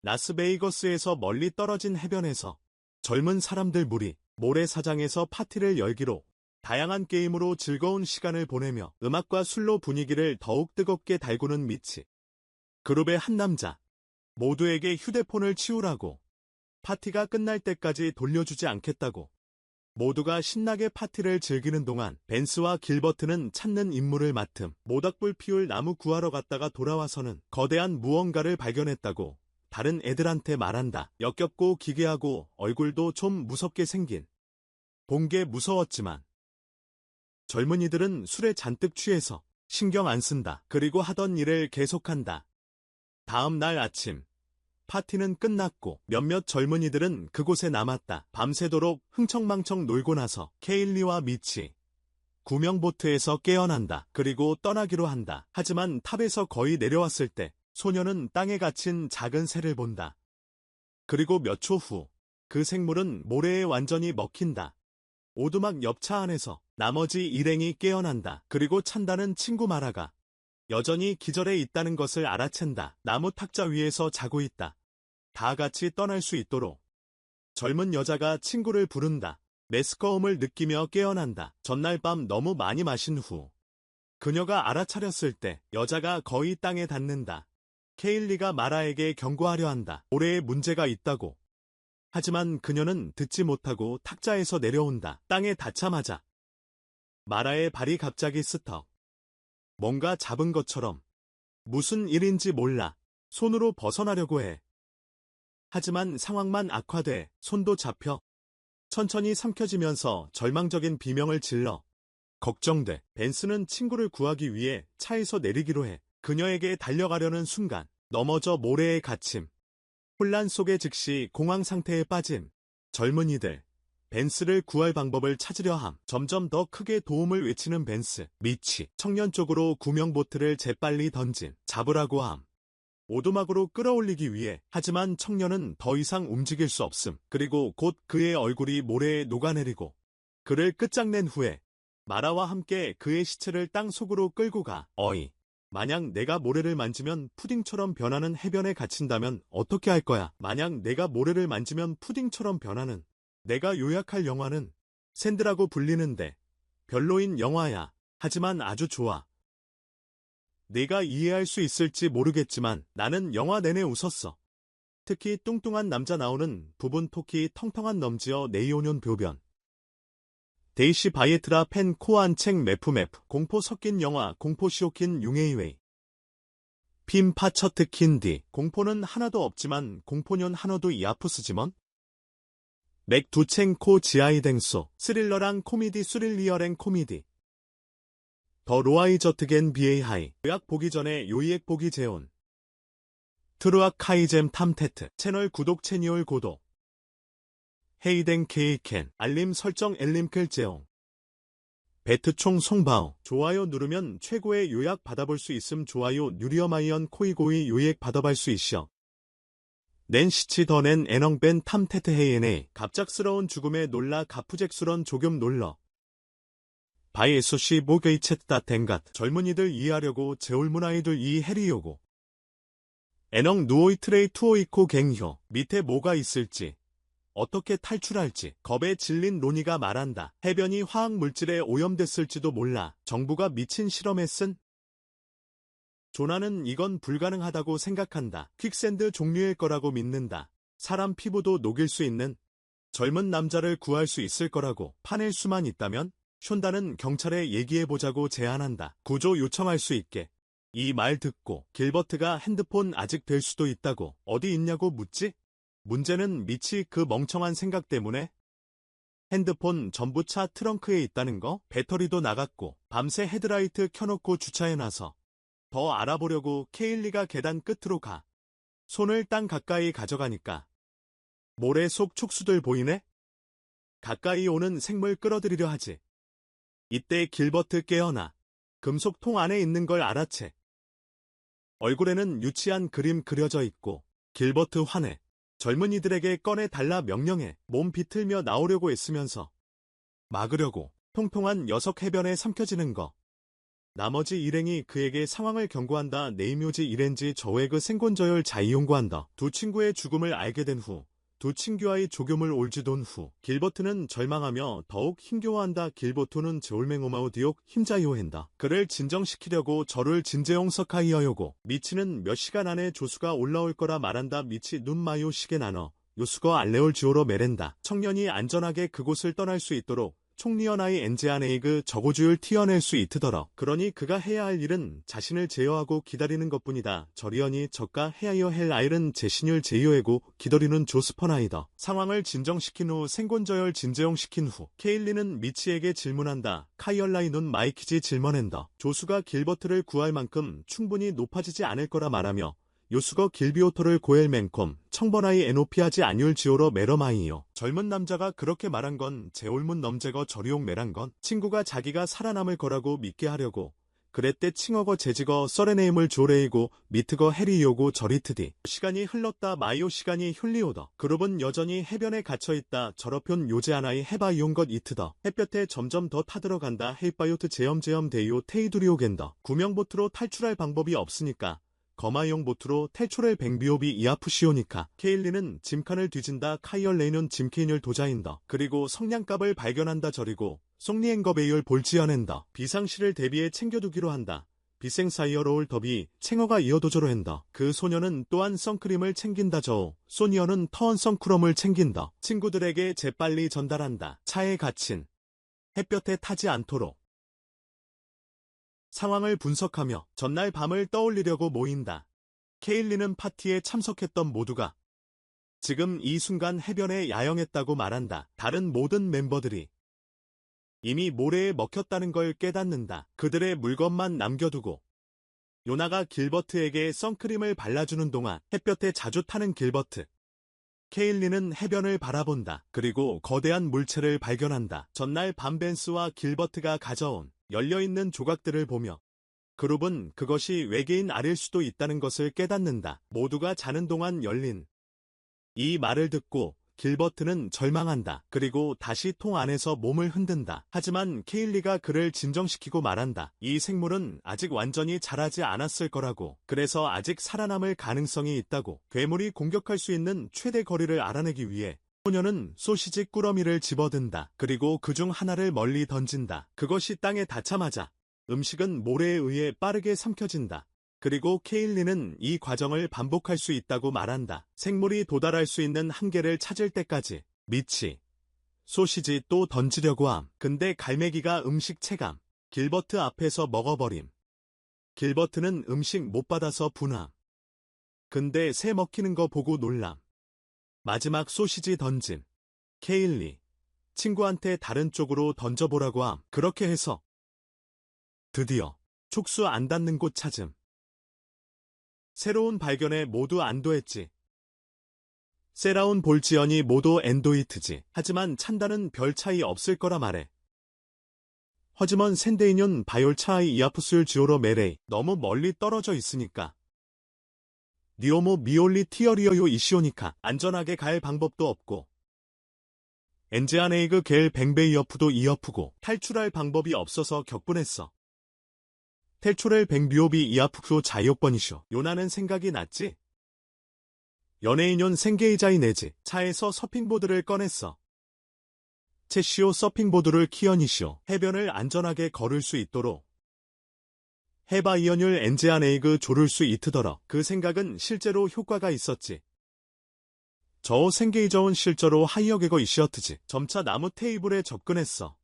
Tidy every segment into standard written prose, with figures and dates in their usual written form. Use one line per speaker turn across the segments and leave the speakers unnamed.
라스베이거스에서 멀리 떨어진 해변에서 젊은 사람들 무리 모래사장에서 파티를 열기로 다양한 게임으로 즐거운 시간을 보내며 음악과 술로 분위기를 더욱 뜨겁게 달구는 미치. 그룹의 한 남자. 모두에게 휴대폰을 치우라고. 파티가 끝날 때까지 돌려주지 않겠다고. 모두가 신나게 파티를 즐기는 동안 벤스와 길버트는 찾는 임무를 맡음. 모닥불 피울 나무 구하러 갔다가 돌아와서는 거대한 무언가를 발견했다고 다른 애들한테 말한다. 역겹고 기괴하고 얼굴도 좀 무섭게 생긴. 본 게 무서웠지만 젊은이들은 술에 잔뜩 취해서 신경 안 쓴다. 그리고 하던 일을 계속한다. 다음 날 아침. 파티는 끝났고 몇몇 젊은이들은 그곳에 남았다. 밤새도록 흥청망청 놀고 나서 케일리와 미치 구명보트에서 깨어난다. 그리고 떠나기로 한다. 하지만 탑에서 거의 내려왔을 때 소녀는 땅에 갇힌 작은 새를 본다. 그리고 몇 초 후 그 생물은 모래에 완전히 먹힌다. 오두막 옆차 안에서 나머지 일행이 깨어난다. 그리고 찬다는 친구 마라가 여전히 기절해 있다는 것을 알아챈다. 나무 탁자 위에서 자고 있다. 다 같이 떠날 수 있도록. 젊은 여자가 친구를 부른다. 메스꺼움을 느끼며 깨어난다. 전날 밤 너무 많이 마신 후 그녀가 알아차렸을 때 여자가 거의 땅에 닿는다. 케일리가 마라에게 경고하려 한다. 모래에 문제가 있다고. 하지만 그녀는 듣지 못하고 탁자에서 내려온다. 땅에 닿자마자 마라의 발이 갑자기 스턱. 뭔가 잡은 것처럼. 무슨 일인지 몰라. 손으로 벗어나려고 해. 하지만 상황만 악화돼 손도 잡혀. 천천히 삼켜지면서 절망적인 비명을 질러. 걱정돼. 벤스는 친구를 구하기 위해 차에서 내리기로 해. 그녀에게 달려가려는 순간 넘어져 모래에 갇힘. 혼란 속에 즉시 공황 상태에 빠짐. 젊은이들. 벤스를 구할 방법을 찾으려 함. 점점 더 크게 도움을 외치는 벤스. 미치. 청년 쪽으로 구명보트를 재빨리 던짐. 잡으라고 함. 오두막으로 끌어올리기 위해. 하지만 청년은 더 이상 움직일 수 없음. 그리고 곧 그의 얼굴이 모래에 녹아내리고 그를 끝장낸 후에 마라와 함께 그의 시체를 땅 속으로 끌고 가. 어이. 만약 내가 모래를 만지면 푸딩처럼 변하는 해변에 갇힌다면 어떻게 할 거야? 만약 내가 모래를 만지면 푸딩처럼 변하는 내가 요약할 영화는 샌드라고 불리는데 별로인 영화야. 하지만 아주 좋아. 네가 이해할 수 있을지 모르겠지만 나는 영화 내내 웃었어. 특히 뚱뚱한 남자 나오는 부분 토끼 텅텅한 넘지어 네이오뇽 교변. 데이시 바이에트라 펜 코안 책 매프 공포 섞인 영화 공포 시오킨 융에이웨이 핌 파처트 킨디 공포는 하나도 없지만 공포년 하나도 이아프스지먼 맥 두챙코 지아이댕소 스릴러랑 코미디 스릴리어랭 코미디 더 로아이저트겐 비에이하이 요약 보기 전에 요이액 보기 재온 트루악 카이잼 탐테트 채널 구독 채니올 고독 헤이댕 케이켄 알림 설정 엘림클 제옹 베트총 송바오 좋아요 누르면 최고의 요약 받아볼 수 있음 좋아요 뉴리어마이언 코이고이 요약 받아볼 수 있어 낸시치 더낸 애넝벤 탐테트 헤이엔에 갑작스러운 죽음에 놀라 가푸잭스런 조금 놀러 바이에소시 모게이쳇다 댕갓 젊은이들 이해하려고 제올문 아이들 이해리요고 애넝 누오이 트레이 투오이코 갱효 밑에 뭐가 있을지 어떻게 탈출할지 겁에 질린 로니가 말한다. 해변이 화학물질에 오염됐을지도 몰라. 정부가 미친 실험에 쓴? 조나는 이건 불가능하다고 생각한다. 퀵샌드 종류일 거라고 믿는다. 사람 피부도 녹일 수 있는 젊은 남자를 구할 수 있을 거라고 파낼 수만 있다면? 숀다는 경찰에 얘기해보자고 제안한다. 구조 요청할 수 있게. 이 말 듣고 길버트가 핸드폰 아직 될 수도 있다고 어디 있냐고 묻지? 문제는 미치 그 멍청한 생각 때문에 핸드폰 전부 차 트렁크에 있다는 거? 배터리도 나갔고 밤새 헤드라이트 켜놓고 주차해놔서 더 알아보려고 케일리가 계단 끝으로 가. 손을 땅 가까이 가져가니까 모래 속 촉수들 보이네? 가까이 오는 생물 끌어들이려 하지. 이때 길버트 깨어나 금속통 안에 있는 걸 알아채. 얼굴에는 유치한 그림 그려져 있고 길버트 화내. 젊은이들에게 꺼내달라 명령해. 몸 비틀며 나오려고 애쓰면서 막으려고 통통한 녀석 해변에 삼켜지는 거. 나머지 일행이 그에게 상황을 경고한다. 네이묘지 이렌지 저웨그 생곤저열 자이용고한다. 두 친구의 죽음을 알게 된 후 두 친구와의 조교물 올지돈 후 길버트는 절망하며 더욱 힘겨워한다. 길버트는 제올맹오마우디옥 힘자이오헨다. 그를 진정시키려고 저를 진제용석하이어요고 미치는 몇 시간 안에 조수가 올라올 거라 말한다. 미치 눈마요 시계 나눠 요수거 알레올 지오로 메렌다. 청년이 안전하게 그곳을 떠날 수 있도록 총리언아이 엔제아네이그 저고주율 티어낼 수 있트더러. 그러니 그가 해야 할 일은 자신을 제어하고 기다리는 것뿐이다. 저리언이 저가 해야여 헬 아일은 제신율 제이오에고 기다리는 조스퍼나이더. 상황을 진정시킨 후 생곤저열 진제용시킨 후 케일리는 미치에게 질문한다. 카이얼라이 눈 마이키지 질먼앤더. 조수가 길버트를 구할 만큼 충분히 높아지지 않을 거라 말하며 요수거 길비오토를 고엘맨콤 청번하이 에노피하지 아뉴얼 지오로 메러마이요. 젊은 남자가 그렇게 말한 건 제올문 넘제거 저리용 메란 건 친구가 자기가 살아남을 거라고 믿게 하려고 그랬대. 칭어거 제지거 써레네임을 조레이고 미트거 해리요고 저리트디. 시간이 흘렀다. 마이오 시간이 흉리오더. 그룹은 여전히 해변에 갇혀있다. 저러편 요제 하나의 해바이온 것 이트더. 햇볕에 점점 더 타들어간다. 헤이바요트 제염 데이오 테이두리오겐더. 구명보트로 탈출할 방법이 없으니까 거마용 보트로 탈출할 뱅비오비 이아푸시오니카. 케일리는 짐칸을 뒤진다. 카이얼레이는 짐케인율 도자인더. 그리고 성냥갑을 발견한다. 저리고 송리앵거베이얼 볼지어낸더. 비상시를 대비해 챙겨두기로 한다. 비생사이어로울 더비 챙어가 이어도저로 한다. 그 소녀는 또한 선크림을 챙긴다. 저 소니어는 터언 선크럼을 챙긴다. 친구들에게 재빨리 전달한다. 차에 갇힌 햇볕에 타지 않도록. 상황을 분석하며 전날 밤을 떠올리려고 모인다. 케일리는 파티에 참석했던 모두가 지금 이 순간 해변에 야영했다고 말한다. 다른 모든 멤버들이 이미 모래에 먹혔다는 걸 깨닫는다. 그들의 물건만 남겨두고 요나가 길버트에게 선크림을 발라주는 동안 햇볕에 자주 타는 길버트. 케일리는 해변을 바라본다. 그리고 거대한 물체를 발견한다. 전날 밤 벤스와 길버트가 가져온 열려있는 조각들을 보며 그룹은 그것이 외계인 알일 수도 있다는 것을 깨닫는다. 모두가 자는 동안 열린 이 말을 듣고 길버트는 절망한다. 그리고 다시 통 안에서 몸을 흔든다. 하지만 케일리가 그를 진정시키고 말한다. 이 생물은 아직 완전히 자라지 않았을 거라고. 그래서 아직 살아남을 가능성이 있다고. 괴물이 공격할 수 있는 최대 거리를 알아내기 위해 소녀는 소시지 꾸러미를 집어든다. 그리고 그중 하나를 멀리 던진다. 그것이 땅에 닿자마자 음식은 모래에 의해 빠르게 삼켜진다. 그리고 케일리는 이 과정을 반복할 수 있다고 말한다. 생물이 도달할 수 있는 한계를 찾을 때까지. 미치 소시지 또 던지려고 함. 근데 갈매기가 음식 체감. 길버트 앞에서 먹어버림. 길버트는 음식 못 받아서 분함. 근데 새 먹히는 거 보고 놀람. 마지막 소시지 던짐. 케일리 친구한테 다른 쪽으로 던져보라고 함. 그렇게 해서 드디어 촉수 안 닿는 곳 찾음. 새로운 발견에 모두 안도했지. 세라운 볼지언이 모두 엔도이트지. 하지만 찬다는 별 차이 없을 거라 말해. 허지먼 샌데이년 바이올 차이 이아푸스율 지오로 메레이. 너무 멀리 떨어져 있으니까. 니오모 미올리 티어리어요 이시오니까. 안전하게 갈 방법도 없고. 엔제아네이그 겔 뱅베이어프도 이어프고. 탈출할 방법이 없어서 격분했어. 탈출할 뱅비오비 이아프크로 자이옥번이쇼. 요나는 생각이 났지? 연예인연 생계이자이 내지. 차에서 서핑보드를 꺼냈어. 채시오 서핑보드를 키언이쇼. 해변을 안전하게 걸을 수 있도록. 해바이언율 엔제아네이그 조를 수 있트더러. 그 생각은 실제로 효과가 있었지. 저 생계이저온 실제로 하이어게거 이시어트지. 점차 나무 테이블에 접근했어.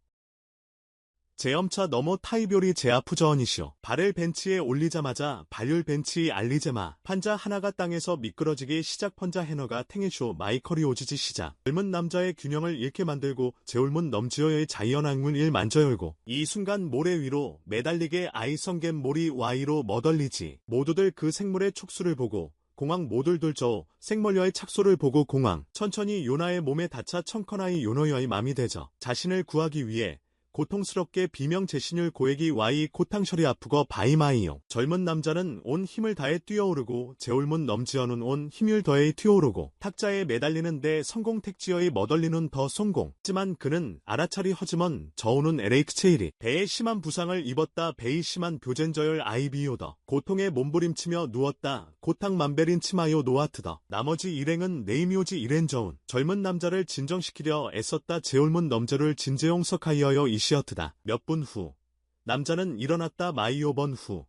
제염차 너머 타이별이 제아프저언이시오. 발을 벤치에 올리자마자 발율 벤치 알리제마. 판자 하나가 땅에서 미끄러지기 시작. 펀자 해너가 탱일쇼 마이커리 오지지 시작. 젊은 남자의 균형을 잃게 만들고 제올문 넘지어의 자이언악문 일 만져열고. 이 순간 모래 위로 매달리게 아이성겜 모리 와이로 머덜리지. 모두들 그 생물의 촉수를 보고 공황 모들들 저 생멀려의 착소를 보고 공황. 천천히 요나의 몸에 닿자 청커나이 요노여의 맘이 되져. 자신을 구하기 위해 고통스럽게 비명 제시뉴 고액이 와이 코탕셔리 아프거 바이마이요. 젊은 남자는 온 힘을 다해 뛰어오르고 제올문 넘지어는 온 힘을 더해 튀어오르고 탁자에 매달리는데 성공 택지어의 머덜리는 더 성공. 하지만 그는 알아차리 허즈먼 저우는 LH체일이 배에 심한 부상을 입었다. 배이 심한 교젠저열 아이비오더 고통에 몸부림치며 누웠다. 고탕 만베린 치마요 노아트더 나머지 일행은 네이미오지 이렌저운 젊은 남자를 진정시키려 애썼다. 제올문 넘저를 진재용 석하이어여 이시어트다. 몇 분 후 남자는 일어났다. 마이오번 후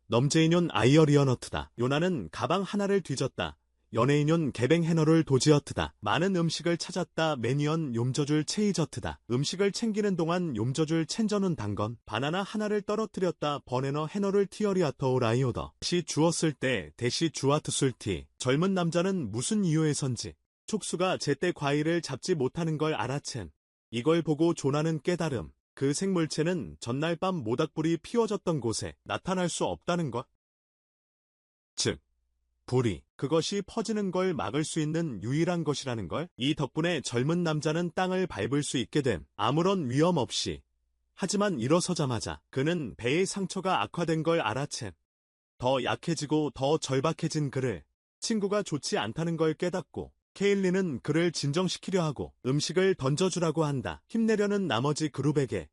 넘제이뇽 아이어리어너트다. 요나는 가방 하나를 뒤졌다. 연예인용 개뱅 해너를 도지어트다. 많은 음식을 찾았다. 매니언 욤저줄 체이저트다. 음식을 챙기는 동안 욤저줄 첸저는 단건 바나나 하나를 떨어뜨렸다. 버네너 해너를 티어리아터오 라이오더 대시 주었을 때 대시 주아트술티 젊은 남자는 무슨 이유에선지 촉수가 제때 과일을 잡지 못하는 걸 알아챈. 이걸 보고 조나는 깨달음. 그 생물체는 전날 밤 모닥불이 피워졌던 곳에 나타날 수 없다는 것. 즉 불이 그것이 퍼지는 걸 막을 수 있는 유일한 것이라는 걸. 이 덕분에 젊은 남자는 땅을 밟을 수 있게 됨. 아무런 위험 없이. 하지만 일어서자마자 그는 배의 상처가 악화된 걸 알아챈. 더 약해지고 더 절박해진 그를 친구가 좋지 않다는 걸 깨닫고 케일리는 그를 진정시키려 하고 음식을 던져주라고 한다. 힘내려는 나머지 그룹에게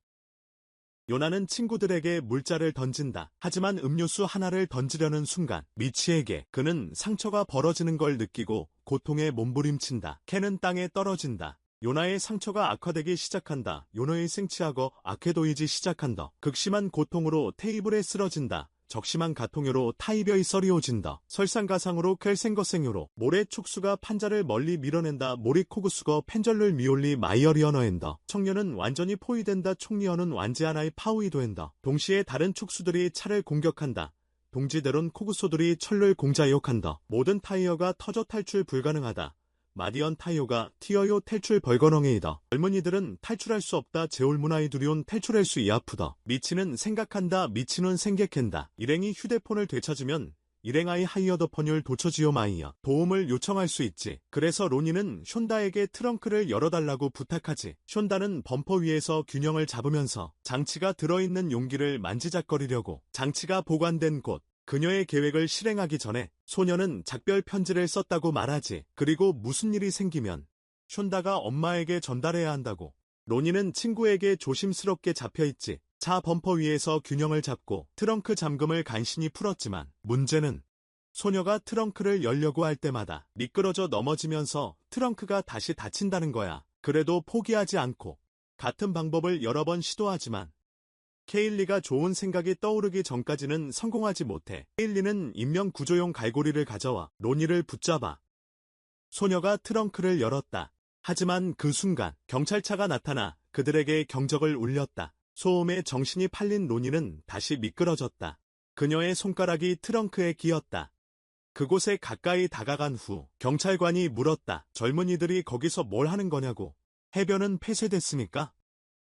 요나는 친구들에게 물자를 던진다. 하지만 음료수 하나를 던지려는 순간 미치에게 그는 상처가 벌어지는 걸 느끼고 고통에 몸부림친다. 캔은 땅에 떨어진다. 요나의 상처가 악화되기 시작한다. 요나의 생치하거 악해도이지 시작한다. 극심한 고통으로 테이블에 쓰러진다. 적심한 가통요로 타이벼이 썰이오진다. 설상가상으로 켈생거생요로 모래 촉수가 판자를 멀리 밀어낸다. 모리코그수거 펜절를 미올리 마이어리어너엔다. 청년은 완전히 포위된다. 총리어는 완제하나의 파우이도엔다. 동시에 다른 촉수들이 차를 공격한다. 동지대론 코그소들이 철를 공자욕한다. 모든 타이어가 터져 탈출 불가능하다. 마디언 타이어가 티어요 탈출 벌거렁에이다. 젊은이들은 탈출할 수 없다. 제올문아이 두리온 탈출할 수 이아프다. 미치는 생각한다. 미치는 생객한다. 일행이 휴대폰을 되찾으면 일행아이 하이어더퍼뉴를 도처지요 마이어. 도움을 요청할 수 있지. 그래서 로니는 숀다에게 트렁크를 열어달라고 부탁하지. 숀다는 범퍼 위에서 균형을 잡으면서 장치가 들어있는 용기를 만지작거리려고. 장치가 보관된 곳. 그녀의 계획을 실행하기 전에 소녀는 작별 편지를 썼다고 말하지. 그리고 무슨 일이 생기면 숀다가 엄마에게 전달해야 한다고. 로니는 친구에게 조심스럽게 잡혀있지. 차 범퍼 위에서 균형을 잡고 트렁크 잠금을 간신히 풀었지만 문제는 소녀가 트렁크를 열려고 할 때마다 미끄러져 넘어지면서 트렁크가 다시 닫힌다는 거야. 그래도 포기하지 않고 같은 방법을 여러 번 시도하지만 케일리가 좋은 생각이 떠오르기 전까지는 성공하지 못해. 케일리는 인명구조용 갈고리를 가져와 로니를 붙잡아. 소녀가 트렁크를 열었다. 하지만 그 순간 경찰차가 나타나 그들에게 경적을 울렸다. 소음에 정신이 팔린 로니는 다시 미끄러졌다. 그녀의 손가락이 트렁크에 끼었다. 그곳에 가까이 다가간 후 경찰관이 물었다. 젊은이들이 거기서 뭘 하는 거냐고. 해변은 폐쇄됐습니까?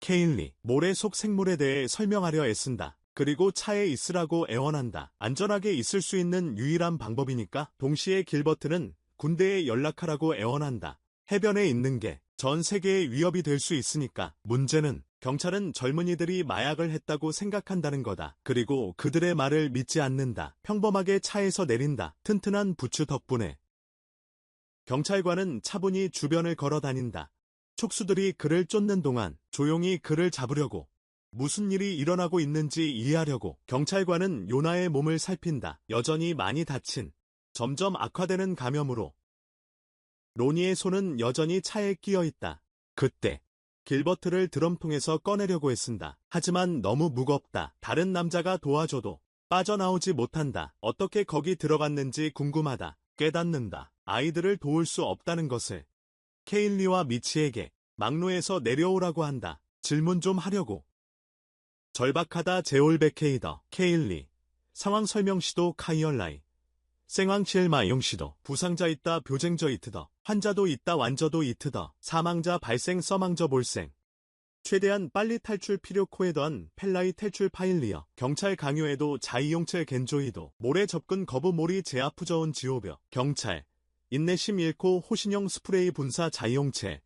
케일리, 모래 속 생물에 대해 설명하려 애쓴다. 그리고 차에 있으라고 애원한다. 안전하게 있을 수 있는 유일한 방법이니까. 동시에 길버트는 군대에 연락하라고 애원한다. 해변에 있는 게 전 세계의 위협이 될 수 있으니까. 문제는 경찰은 젊은이들이 마약을 했다고 생각한다는 거다. 그리고 그들의 말을 믿지 않는다. 평범하게 차에서 내린다. 튼튼한 부츠 덕분에. 경찰관은 차분히 주변을 걸어 다닌다. 촉수들이 그를 쫓는 동안 조용히 그를 잡으려고 무슨 일이 일어나고 있는지 이해하려고 경찰관은 요나의 몸을 살핀다. 여전히 많이 다친 점점 악화되는 감염으로 로니의 손은 여전히 차에 끼어 있다. 그때 길버트를 드럼통에서 꺼내려고 애쓴다. 하지만 너무 무겁다. 다른 남자가 도와줘도 빠져나오지 못한다. 어떻게 거기 들어갔는지 궁금하다. 깨닫는다. 아이들을 도울 수 없다는 것을. 케일리와 미치에게 막로에서 내려오라고 한다. 질문 좀 하려고. 절박하다. 제올베케이더. 케일리. 상황 설명 시도 카이얼라이. 생황치엘 마용 시도. 부상자 있다. 묘쟁저 이트더. 환자도 있다. 완저도 이트더. 사망자 발생 써망저 볼생. 최대한 빨리 탈출 필요 코에더한 펠라이 탈출 파일리어. 경찰 강요에도 자이용체 겐조이도. 모래 접근 거부 몰이 제아프저온 지오벼. 경찰. 인내심 잃고 호신용 스프레이 분사 자이용체.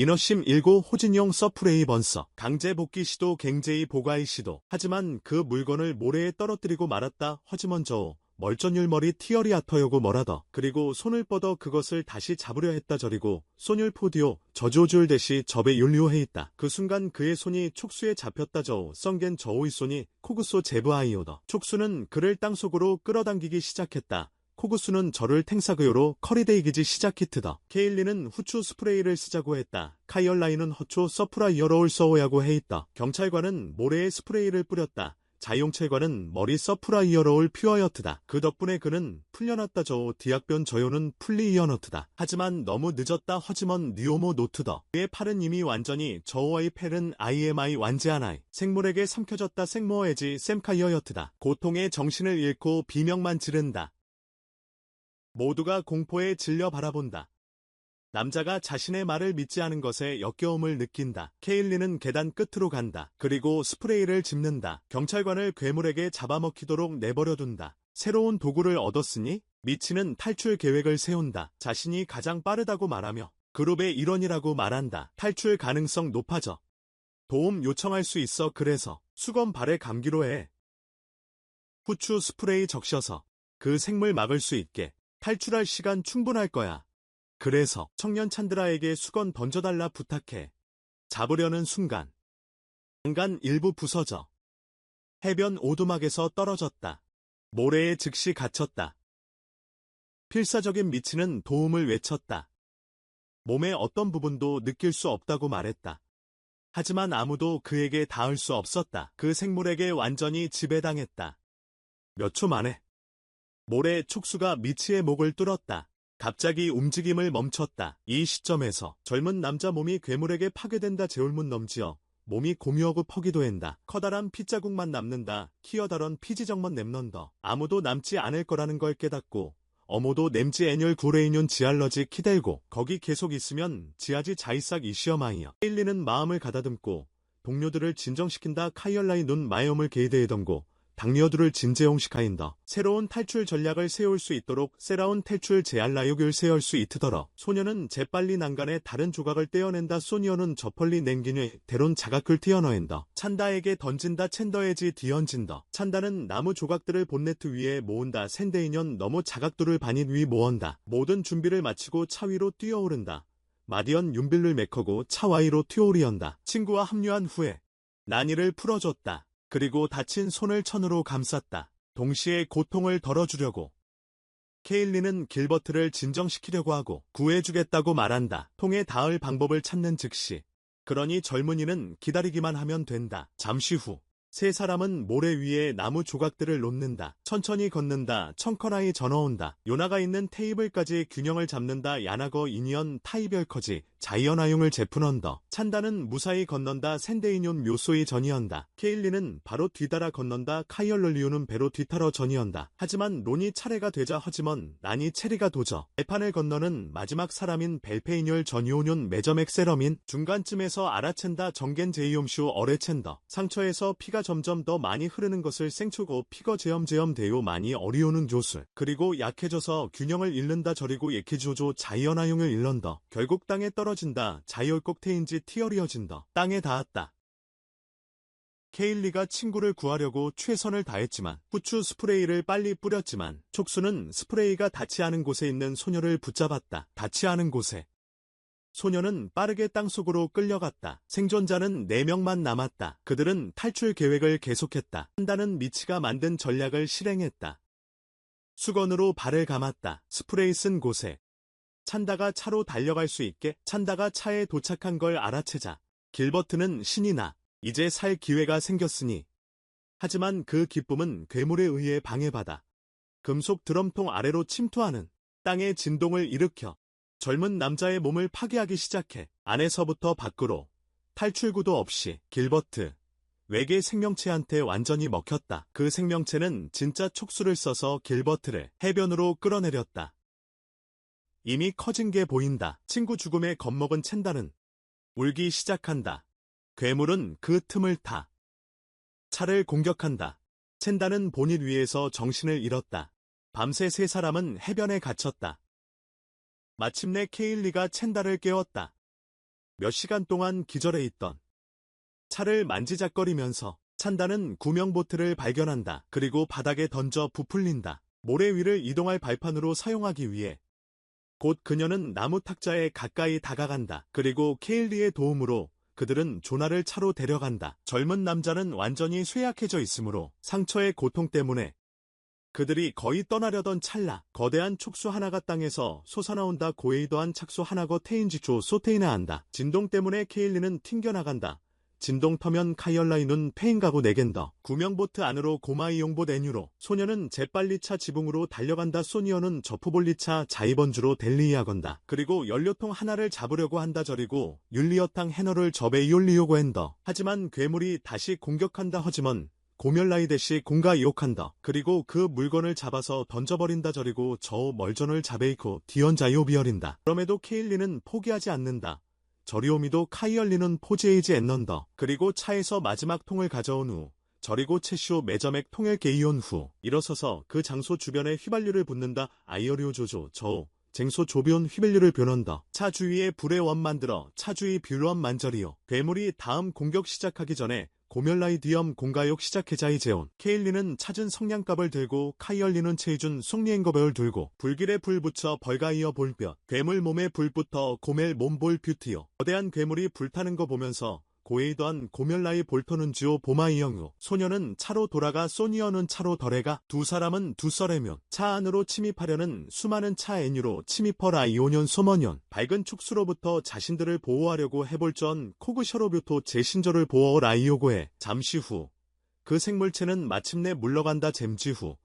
이너심 1고 호진용 서프레이 번서. 강제 복귀 시도 갱제이 보가이 시도. 하지만 그 물건을 모래에 떨어뜨리고 말았다. 허지먼 저오. 멀전율머리 티어리 아터요고 뭐라더. 그리고 손을 뻗어 그것을 다시 잡으려 했다 저리고 소율 포디오 저조줄 대시 접에 율리오해 있다. 그 순간 그의 손이 촉수에 잡혔다 저오. 썬겐 저오의 손이 코그소 제브아이오더. 촉수는 그를 땅속으로 끌어당기기 시작했다. 코그수는 저를 탱사그요로 커리데이기지 시작히트더. 케일리는 후추 스프레이를 쓰자고 했다. 카이얼라인은 허초 서프라이어로울 서오야고 해있다. 경찰관은 모래에 스프레이를 뿌렸다. 자용체관은 머리 서프라이어로울 퓨어여트다. 그 덕분에 그는 풀려났다 저오. 디악변 저요는 풀리이어너트다. 하지만 너무 늦었다 허지먼 니오모 노트더. 그의 팔은 이미 완전히 저오의 펠은 IMI 완제하나이. 생물에게 삼켜졌다 생모에지 샘카이어여트다. 고통에 정신을 잃고 비명만 지른다. 모두가 공포에 질려 바라본다. 남자가 자신의 말을 믿지 않은 것에 역겨움을 느낀다. 케일리는 계단 끝으로 간다. 그리고 스프레이를 집는다. 경찰관을 괴물에게 잡아먹히도록 내버려둔다. 새로운 도구를 얻었으니 미치는 탈출 계획을 세운다. 자신이 가장 빠르다고 말하며 그룹의 일원이라고 말한다. 탈출 가능성 높아져. 도움 요청할 수 있어. 그래서 수건 발에 감기로 해. 후추 스프레이 적셔서 그 생물 막을 수 있게. 탈출할 시간 충분할 거야. 그래서 청년 찬드라에게 수건 던져달라 부탁해. 잡으려는 순간 장간 일부 부서져 해변 오두막에서 떨어졌다. 모래에 즉시 갇혔다. 필사적인 미치는 도움을 외쳤다. 몸의 어떤 부분도 느낄 수 없다고 말했다. 하지만 아무도 그에게 닿을 수 없었다. 그 생물에게 완전히 지배당했다. 몇 초 만에 모래 촉수가 미치의 목을 뚫었다. 갑자기 움직임을 멈췄다. 이 시점에서 젊은 남자 몸이 괴물에게 파괴된다. 제울문 넘지어 몸이 고미어고 퍼기도 한다. 커다란 피자국만 남는다. 키어다런 피지정먼 nem넌더. 아무도 남지 않을 거라는 걸 깨닫고 어모도 냄지 애뉴얼 구레이뇽 지알러지 키델고 거기 계속 있으면 지하지 자이싹 이시어마이어. 케일리는 마음을 가다듬고 동료들을 진정시킨다. 카이얼라이 눈 마이옴을 게이드해던고 당리어들을 진제용시카인더. 새로운 탈출 전략을 세울 수 있도록 새로운 탈출 제알라육을 세울 수 있트더러. 소녀는 재빨리 난간에 다른 조각을 떼어낸다. 소니어는 저펄리 냉기뉴 대론 자각을 튀어너엔더. 찬다에게 던진다. 챈더에지 디언진더. 찬다는 나무 조각들을 본네트 위에 모은다. 샌데이년 너무 자각들을 반인 위 모은다. 모든 준비를 마치고 차 위로 뛰어오른다. 마디언 윤빌를 메커고 차 위로 튀어오리언다. 친구와 합류한 후에 난이를 풀어줬다. 그리고 다친 손을 천으로 감쌌다. 동시에 고통을 덜어주려고. 케일리는 길버트를 진정시키려고 하고 구해주겠다고 말한다. 통에 닿을 방법을 찾는 즉시. 그러니 젊은이는 기다리기만 하면 된다. 잠시 후. 세 사람은 모래 위에 나무 조각들을 놓는다. 천천히 걷는다. 청커나이 전어온다. 요나가 있는 테이블까지 균형을 잡는다. 야나거 이니언 타이별커지 자이언아용을 제프넌더. 찬다는 무사히 건넌다. 샌데이뇽 묘소이 전이언다. 케일리는 바로 뒤따라 건넌다. 카이얼럴리오는 배로 뒤타러 전이언다. 하지만 론이 차례가 되자 허지먼 난이 체리가 도저. 배판을 건너는 마지막 사람인 벨페이뇽 전이오뇽 매점액 세러민. 중간쯤에서 알아챈다. 정겐 제이옴슈 어레챈더. 상처에서 피가 점점 더 많이 흐르는 것을 생초고 피거 제염 대요 많이 어리오는 조술. 그리고 약해져서 균형을 잃는다. 저리고 예키조조 자이언아용을 잃런더. 결국 땅에 떨어진다. 자이올꼭테인지 티어리어진더. 땅에 닿았다. 케일리가 친구를 구하려고 최선을 다했지만 후추 스프레이를 빨리 뿌렸지만 촉수는 스프레이가 닿지 않은 곳에 있는 소녀를 붙잡았다. 닿지 않은 곳에. 소녀는 빠르게 땅속으로 끌려갔다. 생존자는 4명만 남았다. 그들은 탈출 계획을 계속했다. 찬다는 미치가 만든 전략을 실행했다. 수건으로 발을 감았다. 스프레이 쓴 곳에. 찬다가 차로 달려갈 수 있게. 찬다가 차에 도착한 걸 알아채자. 길버트는 신이 나. 이제 살 기회가 생겼으니. 하지만 그 기쁨은 괴물에 의해 방해받아. 금속 드럼통 아래로 침투하는 땅의 진동을 일으켜 젊은 남자의 몸을 파괴하기 시작해. 안에서부터 밖으로. 탈출구도 없이. 길버트. 외계 생명체한테 완전히 먹혔다. 그 생명체는 진짜 촉수를 써서 길버트를 해변으로 끌어내렸다. 이미 커진 게 보인다. 친구 죽음에 겁먹은 챈다는 울기 시작한다. 괴물은 그 틈을 타. 차를 공격한다. 챈다는 보닛 위에서 정신을 잃었다. 밤새 세 사람은 해변에 갇혔다. 마침내 케일리가 챈다를 깨웠다. 몇 시간 동안 기절해 있던 차를 만지작거리면서 찬다는 구명보트를 발견한다. 그리고 바닥에 던져 부풀린다. 모래 위를 이동할 발판으로 사용하기 위해 곧 그녀는 나무 탁자에 가까이 다가간다. 그리고 케일리의 도움으로 그들은 조나를 차로 데려간다. 젊은 남자는 완전히 쇠약해져 있으므로 상처의 고통 때문에 그들이 거의 떠나려던 찰나 거대한 촉수 하나가 땅에서 솟아나온다. 고에이더한 착수 하나고 테인지초 소테이나 한다. 진동 때문에 케일리는 튕겨나간다. 진동 터면 카이얼라이눈 페인가고 네겐더. 구명보트 안으로 고마이용봇 애뉴로. 소녀는 재빨리차 지붕으로 달려간다. 소니어는 저프볼리차 자이번주로 델리이하건다. 그리고 연료통 하나를 잡으려고 한다. 저리고 율리어탕 해너를 접에 이올리오고 한다. 하지만 괴물이 다시 공격한다. 허지먼 고멸라이 대시 공가 이옥한다. 그리고 그 물건을 잡아서 던져버린다. 저리고 저 멀전을 자베이코 디언자이오 비어린다. 그럼에도 케일리는 포기하지 않는다. 저리오미도 카이얼리는 포지에이지 앤넌더. 그리고 차에서 마지막 통을 가져온 후 저리고 채쇼 매점액 통을 개이온 후 일어서서 그 장소 주변에 휘발유를 붓는다. 아이어리오 조조 저 쟁소 조비온 휘발유를 변한다. 차 주위에 불의 원 만들어 차 주위 뷰원 만절이요. 괴물이 다음 공격 시작하기 전에 고멸라이디엄 공가욕 시작해자이 제온. 케일리는 찾은 성냥갑을 들고 카이얼리는 체이준 속리행거배를 들고 불길에 불 붙여 벌가이어 볼볕. 괴물 몸에 불 붙어 고멜 몸볼 뷰티요. 거대한 괴물이 불타는 거 보면서 고에이더한 고멸라이 볼토는 지오 보마이영우. 소녀는 차로 돌아가 소니어는 차로 덜해가 두 사람은 두 썰에면 차 안으로 침입하려는 수많은 차 애뉴로 침입허라 이오년 소머년. 밝은 축수로부터 자신들을 보호하려고 해볼 전 코그셔로뷰토 제신조를 보호하라 이오고해. 잠시 후 그 생물체는 마침내 물러간다. 잼지 후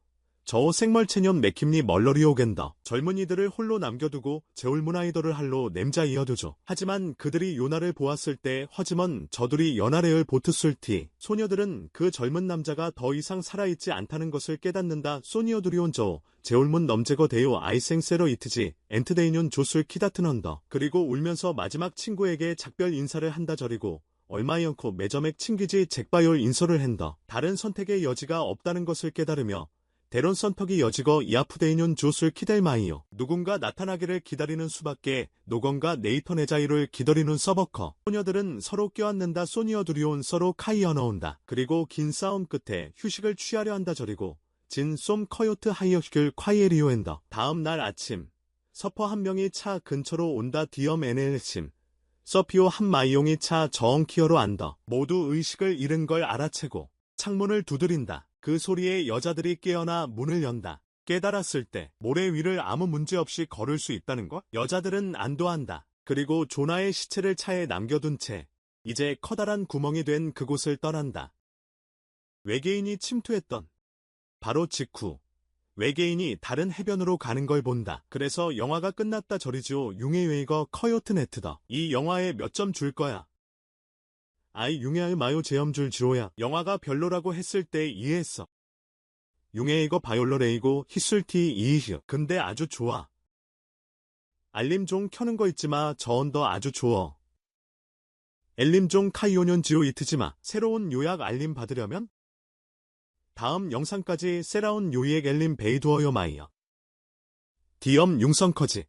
저 생물체년 맥킴리 멀러리오겐더. 젊은이들을 홀로 남겨두고 제올문아이더를 할로 냄자 이어두죠. 하지만 그들이 요나를 보았을 때 허지먼 저들이 연아레을 보트술티. 소녀들은 그 젊은 남자가 더 이상 살아있지 않다는 것을 깨닫는다. 소니어두리온 저 제올문 넘제거 데요 아이생세러 이트지 엔트데이년 조술 키다트넌더. 그리고 울면서 마지막 친구에게 작별 인사를 한다. 저리고 얼마이언코 매점액 친기지 잭바이올 인서를 한다. 다른 선택의 여지가 없다는 것을 깨달으며 대론 선턱이 여지거 이아프데이뇽 조술 키델마이요. 누군가 나타나기를 기다리는 수밖에 노건과 네이터네자이를 기다리는 서버커. 소녀들은 서로 껴안는다. 소니어두리온 서로 카이어넣은다. 그리고 긴 싸움 끝에 휴식을 취하려 한다. 저리고 진 쏨 커요트 하이어휴글 콰이에리오엔더. 다음 날 아침 서퍼 한 명이 차 근처로 온다. 디엄 NL심 서피오 한 마이용이 차 저엉키어로 안더. 모두 의식을 잃은 걸 알아채고 창문을 두드린다. 그 소리에 여자들이 깨어나 문을 연다. 깨달았을 때 모래 위를 아무 문제 없이 걸을 수 있다는 것? 여자들은 안도한다. 그리고 조나의 시체를 차에 남겨둔 채 이제 커다란 구멍이 된 그곳을 떠난다. 외계인이 침투했던 바로 직후 외계인이 다른 해변으로 가는 걸 본다. 그래서 영화가 끝났다. 저리지오 융해웨이거 커요트 네트더. 이 영화에 몇 점 줄 거야? 아이 융해의 마요 제염줄 지로야. 영화가 별로라고 했을 때 이해했어. 융해이거 바이올러레이고 히술티 이히휴. 근데 아주 좋아. 알림 종 켜는 거 있지마. 저 언더 아주 좋어. 엘림 종 카이오년 지오 이트지마. 새로운 요약 알림 받으려면 다음 영상까지 세라운 요이액 엘림 베이두어요 마이어. 디엄 융성커지.